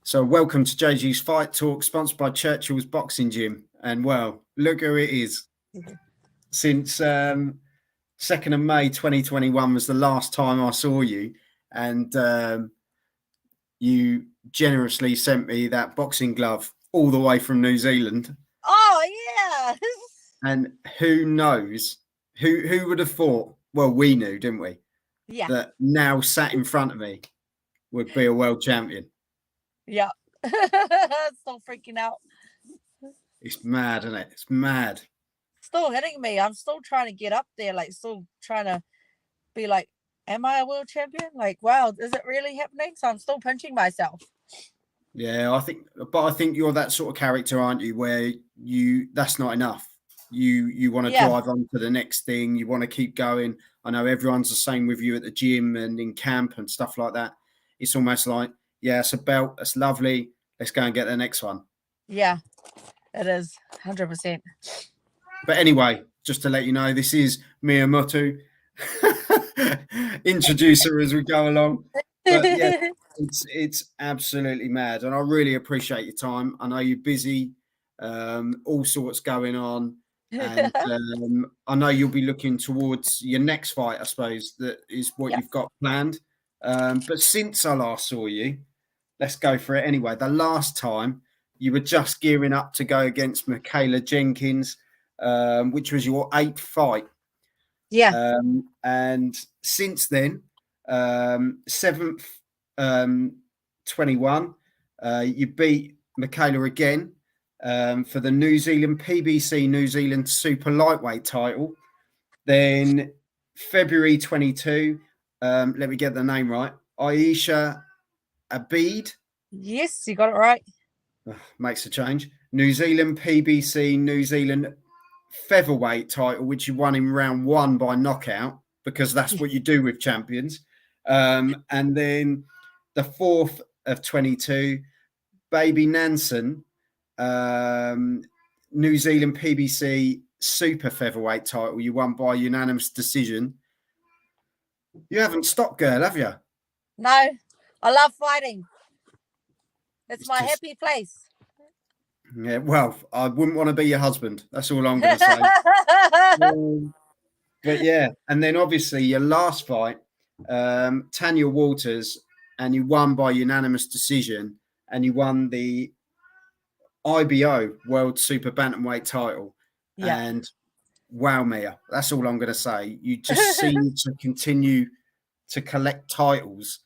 So, welcome to JG's Fight Talk, sponsored by Churchill's Boxing Gym. And well, look who it is. Since 2nd of May 2021 was the last time I saw you, and you generously sent me that boxing glove all the way from New Zealand. Oh yeah. And who knows? Who would have thought? Well, we knew, didn't we? Yeah. That now sat in front of me would be a world champion. Yeah. Still freaking out. It's mad, isn't it? It's mad. Still hitting me. I'm still trying to get up there, like still trying to be like, am I a world champion? Like, wow, is it really happening? So I'm still pinching myself. Yeah, I think you're that sort of character, aren't you? Where that's not enough. You want to drive on to the next thing. You want to keep going. I know everyone's the same with you at the gym and in camp and stuff like that. It's almost like, yeah, it's a belt. That's lovely. Let's go and get the next one. Yeah, it is 100%. But anyway, just to let you know, this is Mea Motu. Introduce her as we go along. But yeah, it's absolutely mad, and I really appreciate your time. I know you're busy, all sorts going on, and I know you'll be looking towards your next fight. I suppose that is what you've got planned. But since I last saw you, let's go for it anyway. The last time you were just gearing up to go against Michaela Jenkins, which was your 8th fight. Yeah. And since then, 7th, 21, you beat Michaela again for the New Zealand PBC New Zealand Super Lightweight title. Then February 22, let me get the name right, Aisha Abid. Yes, you got it right. Makes a change. New Zealand PBC New Zealand featherweight title, which you won in round 1 by knockout, because that's what you do with champions. And then the 4th of 22, Baby Nansen, New Zealand PBC super featherweight title, you won by unanimous decision. You haven't stopped, girl, have you? No, I love fighting. It's my happy place. Yeah, well, I wouldn't want to be your husband. That's all I'm going to say. But yeah, and then obviously your last fight, Tanya Walters, and you won by unanimous decision, and you won the IBO World Super Bantamweight title. Yeah. And wow, Mia, that's all I'm going to say. You just seem to continue to collect titles,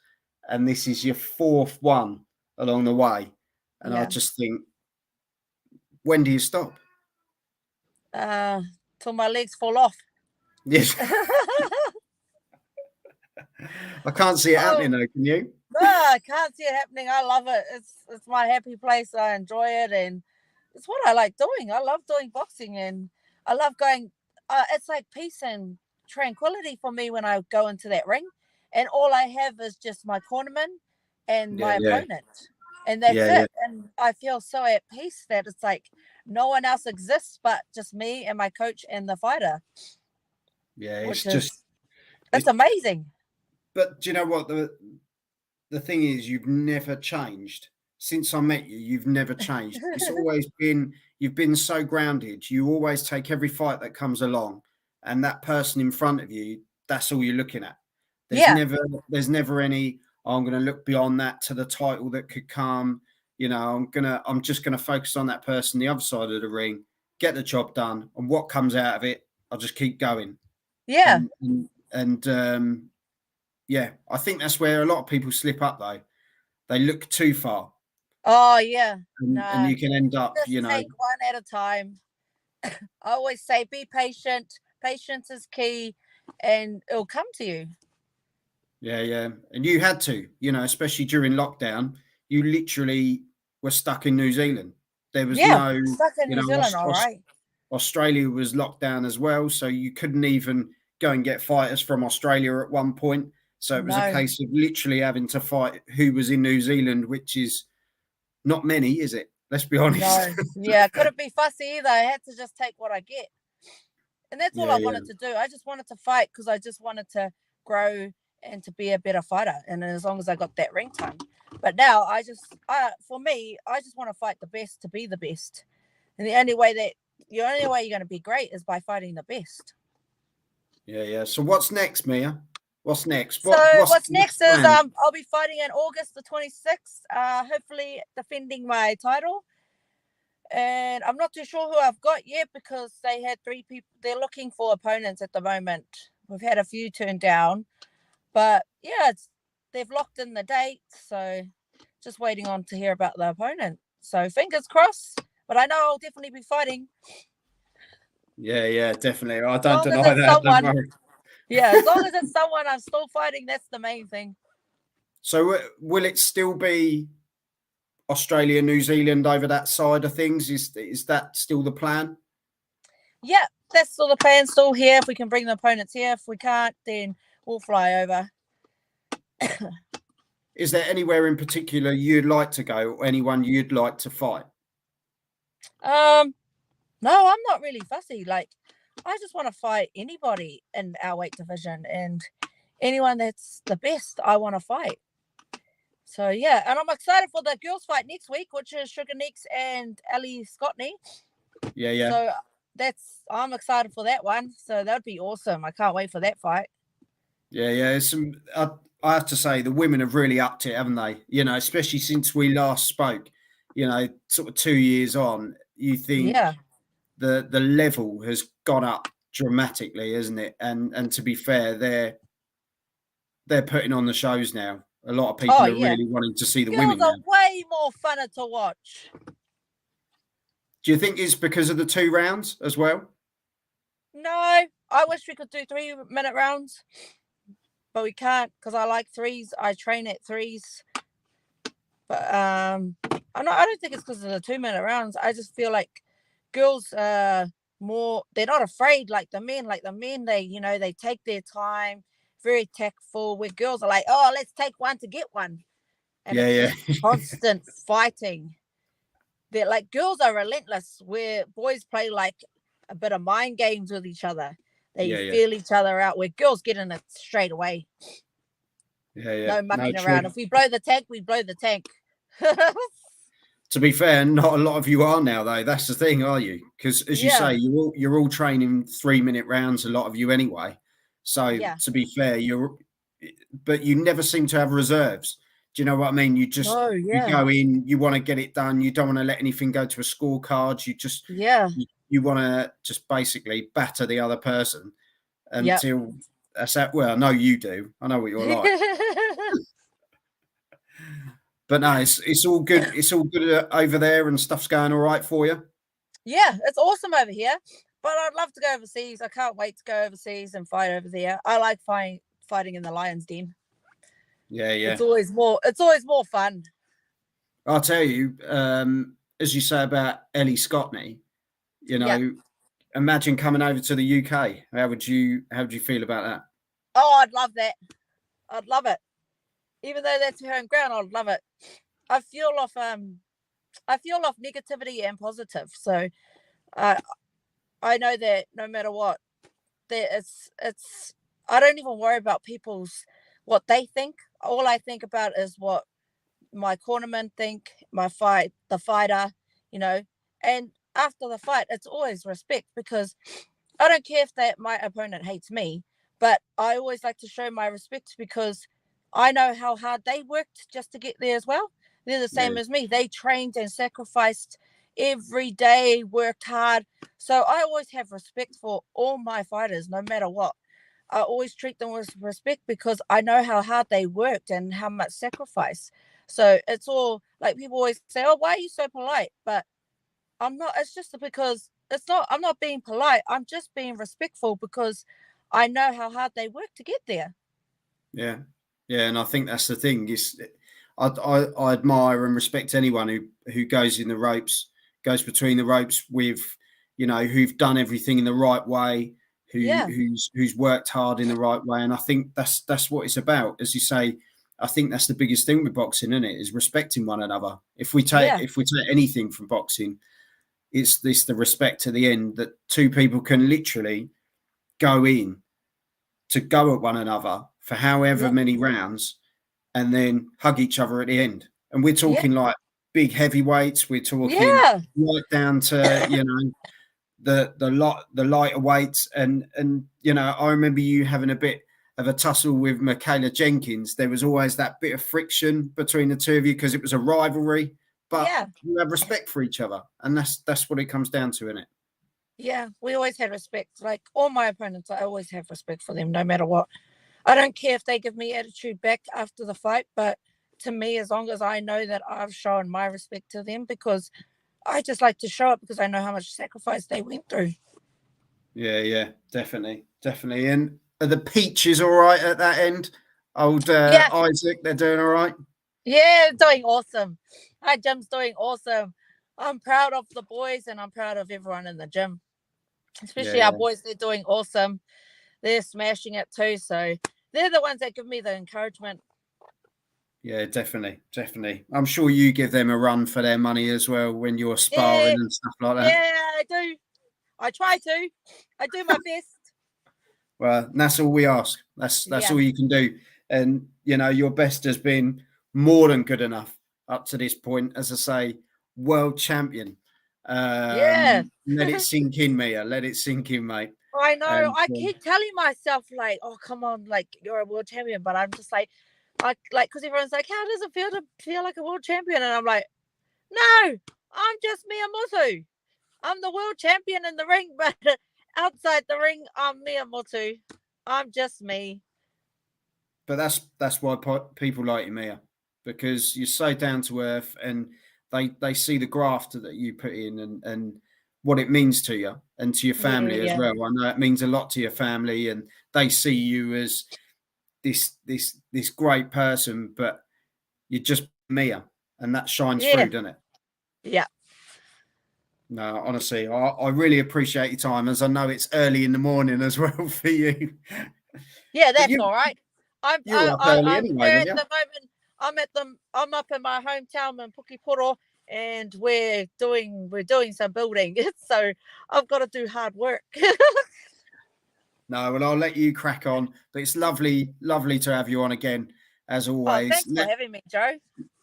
and this is your 4th one along the way. And I just think, when do you stop? Till my legs fall off. Yes. I can't see it happening though, can you? No, I can't see it happening. I love it. It's my happy place. I enjoy it, and it's what I like doing. I love doing boxing, and I love going. It's like peace and tranquility for me when I go into that ring, and all I have is just my cornerman and my opponent, and that's it. And I feel so at peace that it's like no one else exists but just me and my coach and the fighter. Yeah, it's amazing. But do you know what the thing is? You've never changed since I met you. You've never changed. It's always been, you've been so grounded. You always take every fight that comes along, and that person in front of you, that's all you're looking at. There's never any, I'm going to look beyond that to the title that could come. You know, I'm just going to focus on that person, the other side of the ring, get the job done, and what comes out of it, I'll just keep going. Yeah. And yeah, I think that's where a lot of people slip up, though. They look too far. Oh, yeah. And you can end up, just take one at a time. I always say, be patient. Patience is key, and it'll come to you. Yeah. And you had to, especially during lockdown, you literally were stuck in New Zealand. There was no, stuck in New Zealand, all right. Australia was locked down as well, so you couldn't even go and get fighters from Australia at one point. So it was a case of literally having to fight who was in New Zealand, which is not many, is it? Let's be honest. No. Yeah, couldn't be fussy either. I had to just take what I get. And that's all I wanted to do. I just wanted to fight because I just wanted to grow and to be a better fighter. And as long as I got that ring time, But now for me, I just want to fight the best to be the best. And the only way you're going to be great is by fighting the best. Yeah. So what's next, Mia? What's next? So what's next is plan? I'll be fighting in August the 26th, hopefully defending my title. And I'm not too sure who I've got yet because they had 3 people. They're looking for opponents at the moment. We've had a few turned down, but yeah, they've locked in the date. So just waiting on to hear about the opponent. So fingers crossed. But I know I'll definitely be fighting. Yeah, definitely. I don't deny that. Don't worry. Yeah, as long as it's someone I'm still fighting, that's the main thing. So will it still be Australia, New Zealand over that side of things? Is that still the plan? Yeah, that's still the plan. Still here. If we can bring the opponents here, if we can't, then we'll fly over. Is there anywhere in particular you'd like to go, or anyone you'd like to fight? No, I'm not really fussy. Like, I just want to fight anybody in our weight division, and anyone that's the best, I want to fight. So yeah, and I'm excited for the girls' fight next week, which is Sugar Neeks and Ellie Scottney. Yeah. So I'm excited for that one. So that'd be awesome. I can't wait for that fight. Yeah. I have to say the women have really upped it, haven't they? You know, especially since we last spoke. You know, sort of 2 years on, you think the level has gone up dramatically, isn't it? And to be fair, they're putting on the shows now. A lot of people are really wanting to see the women now. Girls are way more funner to watch. Do you think it's because of the 2 rounds as well? No, I wish we could do 3-minute rounds, but we can't because I like 3s. I train at 3s, but I don't think it's because of the 2-minute rounds. I just feel like girls more. They're not afraid like the men. Like the men, they take their time, very tactful. Where girls are like, oh, let's take one to get one, and it's constant fighting. They're like, girls are relentless, where boys play like a bit of mind games with each other. They feel each other out, where girls get in it straight away. No mucking around. If we blow the tank, we blow the tank. To be fair, not a lot of you are now, though. That's the thing, are you? Because as you say, you're all training 3-minute rounds, a lot of you anyway. So to be fair, but you never seem to have reserves. Do you know what I mean? You just you go in, you want to get it done. You don't want to let anything go to a scorecard. You just you want to just basically batter the other person until that's that. Well, I know you do. I know what you're like. But no, it's all good. It's all good over there, and stuff's going all right for you. Yeah, it's awesome over here. But I'd love to go overseas. I can't wait to go overseas and fight over there. I like fighting in the Lion's Den. Yeah. It's always more fun. I'll tell you, as you say about Ellie Scottney, you know, imagine coming over to the UK. How would you feel about that? Oh, I'd love that. I'd love it. Even though that's her home ground, I'd love it. I feel off negativity and positive. So I know that no matter what, that it's I don't even worry about what they think. All I think about is what my cornermen think, the fighter, and after the fight, it's always respect, because I don't care if my opponent hates me, but I always like to show my respect because I know how hard they worked just to get there as well. They're the same as me. They trained and sacrificed every day, worked hard. So I always have respect for all my fighters, no matter what. I always treat them with respect because I know how hard they worked and how much sacrifice. So it's all like, people always say, oh, why are you so polite? But I'm not. It's just because I'm not being polite. I'm just being respectful because I know how hard they work to get there. Yeah. And I think that's the thing. I admire and respect anyone who goes in the ropes, goes between the ropes with, who've done everything in the right way, who's worked hard in the right way. And I think that's what it's about. As you say, I think that's the biggest thing with boxing, isn't it? Is respecting one another. If we take anything from boxing, it's the respect to the end, that 2 people can literally go in to go at one another for however many rounds and then hug each other at the end. And we're Yeah. talking like big heavyweights. We're talking Yeah. right down to, you know, the lighter weights. And you know, I remember you having a bit of a tussle with Michaela Jenkins. There was always that bit of friction between the two of you because it was a rivalry, but Yeah. you have respect for each other, and that's what it comes down to, isn't it? Yeah. We always had respect. Like all my opponents, I always have respect for them no matter what. I don't care if they give me attitude back after the fight, but to me, as long as I know that I've shown my respect to them, because I just like to show it because I know how much sacrifice they went through. Yeah, definitely. And are the peaches all right at that end? Old Yeah. Isaac, they're doing all right? Yeah, doing awesome. Our gym's doing awesome. I'm proud of the boys and I'm proud of everyone in the gym, especially our Yeah, boys. They're doing awesome. They're smashing it too. So they're the ones that give me the encouragement. yeah, definitely. I'm sure you give them a run for their money as well when you're sparring Yeah, and stuff like that. yeah, I do. I try to. I do my best. Well, that's all we ask. That's Yeah. all you can do. And you know, your best has been more than good enough up to this point. As I say, world champion. Yeah. Let it sink in, Mia. Let it sink in, mate. I know. And I keep telling myself, like, oh, come on, like, you're a world champion. But I'm just like, because everyone's like, how does it feel to feel like a world champion? And I'm like, no, I'm just Mea Motu. I'm the world champion in the ring, but outside the ring, I'm Mea Motu. I'm just me. but that's why people like you, Mia, because you're so down to earth, and they see the graft that you put in, and what it means to you and to your family as Yeah. well. I know it means a lot to your family, and they see you as this great person, but you're just Mia, and that shines Yeah. through, doesn't it? Yeah. No, honestly, I really appreciate your time, as I know it's early in the morning as well for you. Yeah, But that's all right. you were up early I'm anyway, here weren't at you? the moment. I'm up in my hometown in Pukiporo, and we're doing some building. So I've got to do hard work. No, well, I'll let you crack on. But it's lovely to have you on again, as Oh, always. thanks for having me, Joe.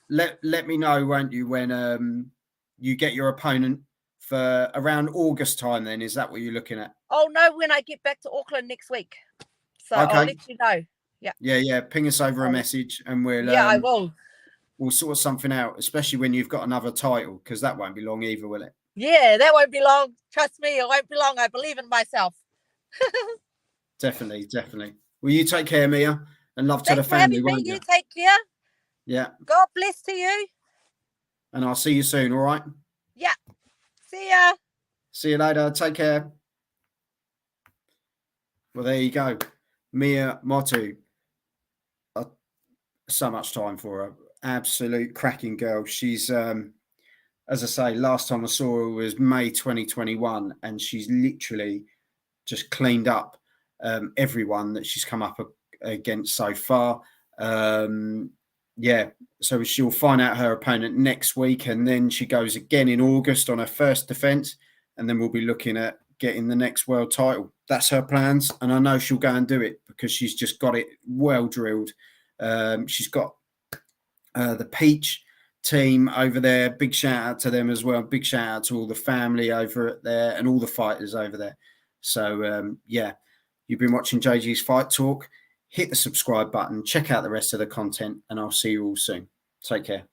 Let me know, won't you, when you get your opponent for around August time? Then is that what you're looking at? Oh no, when I get back to Auckland next week. So I'll Okay. let you know. Yeah. Yeah. Ping us over a message, and Yeah, I will. we'll sort something out. Especially when you've got another title, because that won't be long either, will it? Yeah, that won't be long. Trust me, it won't be long. I believe in myself. Definitely. Will you take care, Mia, and love to the Thanks for family, having me. won't You you? take care. Yeah. God bless to you. And I'll see you soon. All right. Yeah. See ya. See you later. Take care. Well, there you go. Mea Motu. So much time for her. Absolute cracking girl. She's, as I say, last time I saw her was May 2021, and she's literally just cleaned up everyone that she's come up against so far. Yeah, so she'll find out her opponent next week, and then she goes again in August on her first defense, and then we'll be looking at getting the next world title. That's her plans, and I know she'll go and do it because she's just got it well drilled. She's got the Peach team over there. Big shout out to them as well. Big shout out to all the family over there and all the fighters over there. So yeah, you've been watching JG's Fight Talk. Hit the subscribe button, check out the rest of the content, and I'll see you all soon. Take care.